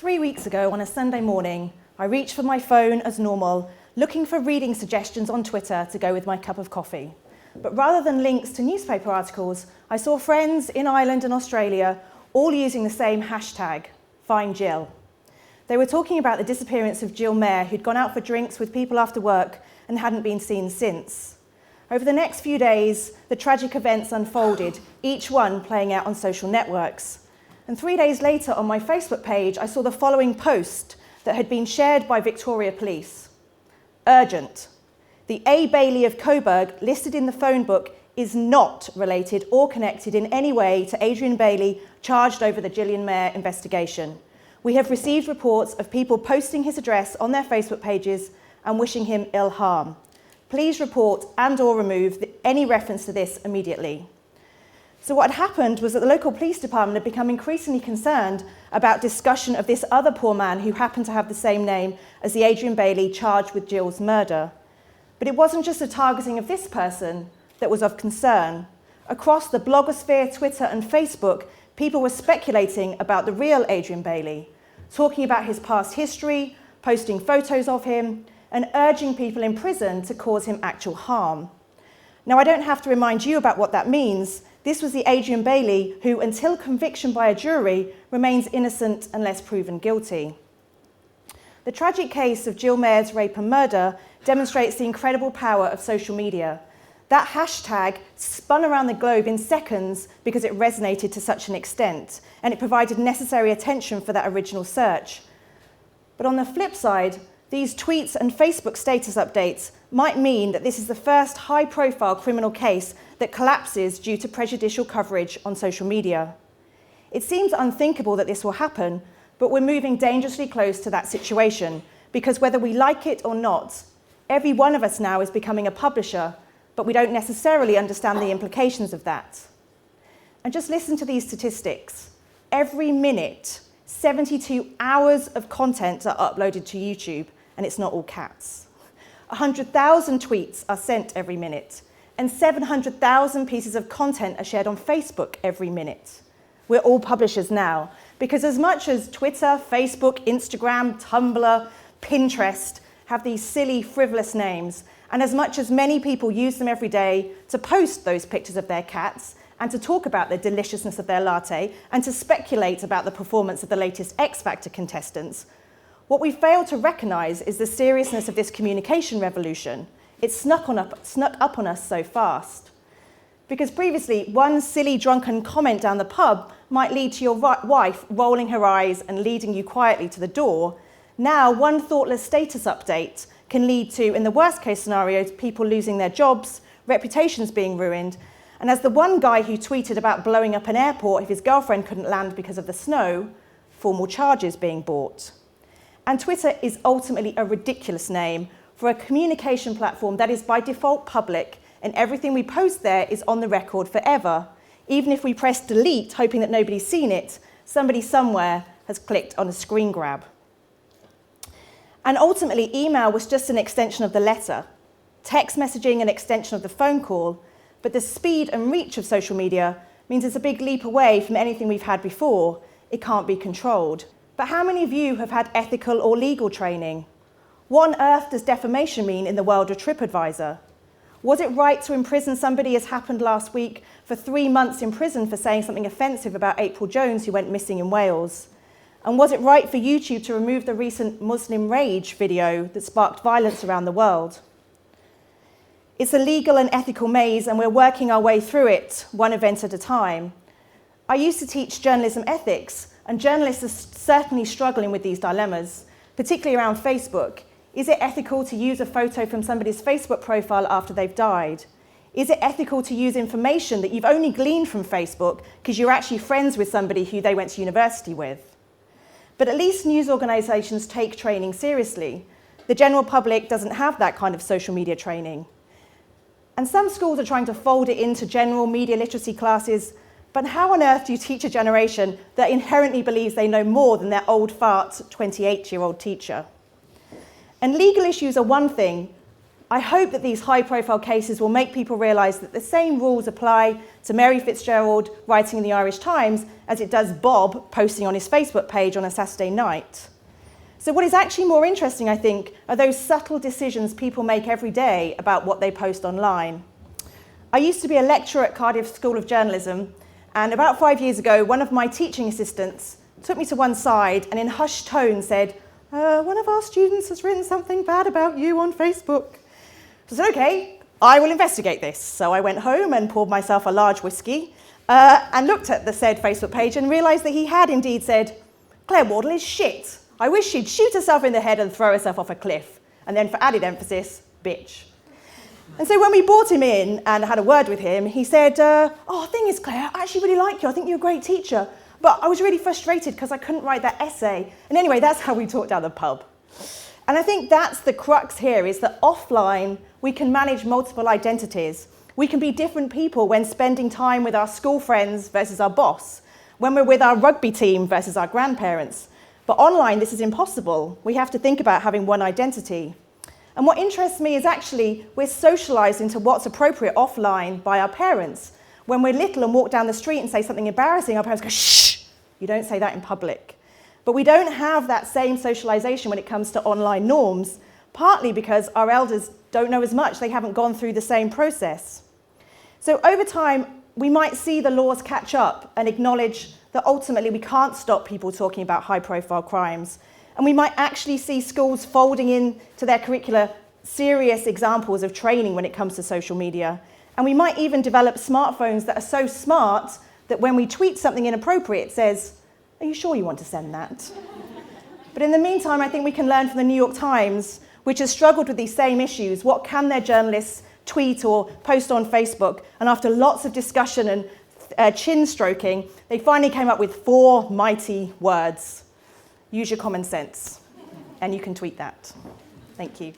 3 weeks ago on a Sunday morning, I reached for my phone as normal, looking for reading suggestions on Twitter to go with my cup of coffee. But rather than links to newspaper articles, I saw friends in Ireland and Australia all using the same hashtag, #FindJill. They were talking about the disappearance of Jill Mair, who'd gone out for drinks with people after work and hadn't been seen since. Over the next few days, the tragic events unfolded, each one playing out on social networks. And 3 days later, on my Facebook page, I saw the following post that had been shared by Victoria Police. Urgent. The A. Bailey of Coburg, listed in the phone book, is not related or connected in any way to Adrian Bailey, charged over the Gillian Mair investigation. We have received reports of people posting his address on their Facebook pages and wishing him ill harm. Please report and/or remove any reference to this immediately. So what had happened was that the local police department had become increasingly concerned about discussion of this other poor man who happened to have the same name as the Adrian Bailey charged with Jill's murder. But it wasn't just the targeting of this person that was of concern. Across the blogosphere, Twitter and Facebook, people were speculating about the real Adrian Bailey, talking about his past history, posting photos of him, and urging people in prison to cause him actual harm. Now, I don't have to remind you about what that means. This was the Adrian Bailey who, until conviction by a jury, remains innocent unless proven guilty. The tragic case of Jill Mair's rape and murder demonstrates the incredible power of social media. That hashtag spun around the globe in seconds because it resonated to such an extent, and it provided necessary attention for that original search. But on the flip side, these tweets and Facebook status updates might mean that this is the first high-profile criminal case that collapses due to prejudicial coverage on social media. It seems unthinkable that this will happen, but we're moving dangerously close to that situation, because whether we like it or not, every one of us now is becoming a publisher, but we don't necessarily understand the implications of that. And just listen to these statistics. Every minute, 72 hours of content are uploaded to YouTube, and it's not all cats. 100,000 tweets are sent every minute, and 700,000 pieces of content are shared on Facebook every minute. We're all publishers now, because as much as Twitter, Facebook, Instagram, Tumblr, Pinterest have these silly, frivolous names, and as much as many people use them every day to post those pictures of their cats and to talk about the deliciousness of their latte and to speculate about the performance of the latest X Factor contestants, what we fail to recognise is the seriousness of this communication revolution. It snuck up on us so fast. Because previously, one silly drunken comment down the pub might lead to your wife rolling her eyes and leading you quietly to the door. Now, one thoughtless status update can lead to, in the worst case scenarios, people losing their jobs, reputations being ruined, and as the one guy who tweeted about blowing up an airport if his girlfriend couldn't land because of the snow, formal charges being brought. And Twitter is ultimately a ridiculous name for a communication platform that is by default public, and everything we post there is on the record forever. Even if we press delete, hoping that nobody's seen it, somebody somewhere has clicked on a screen grab. And ultimately, email was just an extension of the letter, text messaging an extension of the phone call, but the speed and reach of social media means it's a big leap away from anything we've had before. It can't be controlled. But how many of you have had ethical or legal training? What on earth does defamation mean in the world of TripAdvisor? Was it right to imprison somebody, as happened last week, for 3 months in prison for saying something offensive about April Jones, who went missing in Wales? And was it right for YouTube to remove the recent Muslim rage video that sparked violence around the world? It's a legal and ethical maze, and we're working our way through it, one event at a time. I used to teach journalism ethics, and journalists are certainly struggling with these dilemmas, particularly around Facebook. Is it ethical to use a photo from somebody's Facebook profile after they've died? Is it ethical to use information that you've only gleaned from Facebook because you're actually friends with somebody who they went to university with? But at least news organisations take training seriously. The general public doesn't have that kind of social media training. And some schools are trying to fold it into general media literacy classes, but how on earth do you teach a generation that inherently believes they know more than their old fart 28-year-old teacher? And legal issues are one thing, I hope that these high-profile cases will make people realise that the same rules apply to Mary Fitzgerald writing in the Irish Times as it does Bob posting on his Facebook page on a Saturday night. So what is actually more interesting, I think, are those subtle decisions people make every day about what they post online. I used to be a lecturer at Cardiff School of Journalism, and about 5 years ago, one of my teaching assistants took me to one side and in hushed tone said, one of our students has written something bad about you on Facebook. So I said, okay, I will investigate this. So I went home and poured myself a large whiskey and looked at the said Facebook page and realised that he had indeed said, Claire Wardle is shit. I wish she'd shoot herself in the head and throw herself off a cliff. And then for added emphasis, bitch. And so when we brought him in and had a word with him, he said, thing is, Claire, I actually really like you. I think you're a great teacher. But I was really frustrated because I couldn't write that essay. And anyway, that's how we talked down the pub. And I think that's the crux here, is that offline, we can manage multiple identities. We can be different people when spending time with our school friends versus our boss, when we're with our rugby team versus our grandparents. But online, this is impossible. We have to think about having one identity. And what interests me is actually we're socialised into what's appropriate offline by our parents. When we're little and walk down the street and say something embarrassing, our parents go, shh, you don't say that in public. But we don't have that same socialisation when it comes to online norms, partly because our elders don't know as much. They haven't gone through the same process. So over time, we might see the laws catch up and acknowledge that ultimately we can't stop people talking about high-profile crimes. And we might actually see schools folding into their curricula serious examples of training when it comes to social media. And we might even develop smartphones that are so smart that when we tweet something inappropriate, it says, are you sure you want to send that? But in the meantime, I think we can learn from the New York Times, which has struggled with these same issues. What can their journalists tweet or post on Facebook? And after lots of discussion and chin stroking, they finally came up with 4 mighty words. Use your common sense. And you can tweet that. Thank you.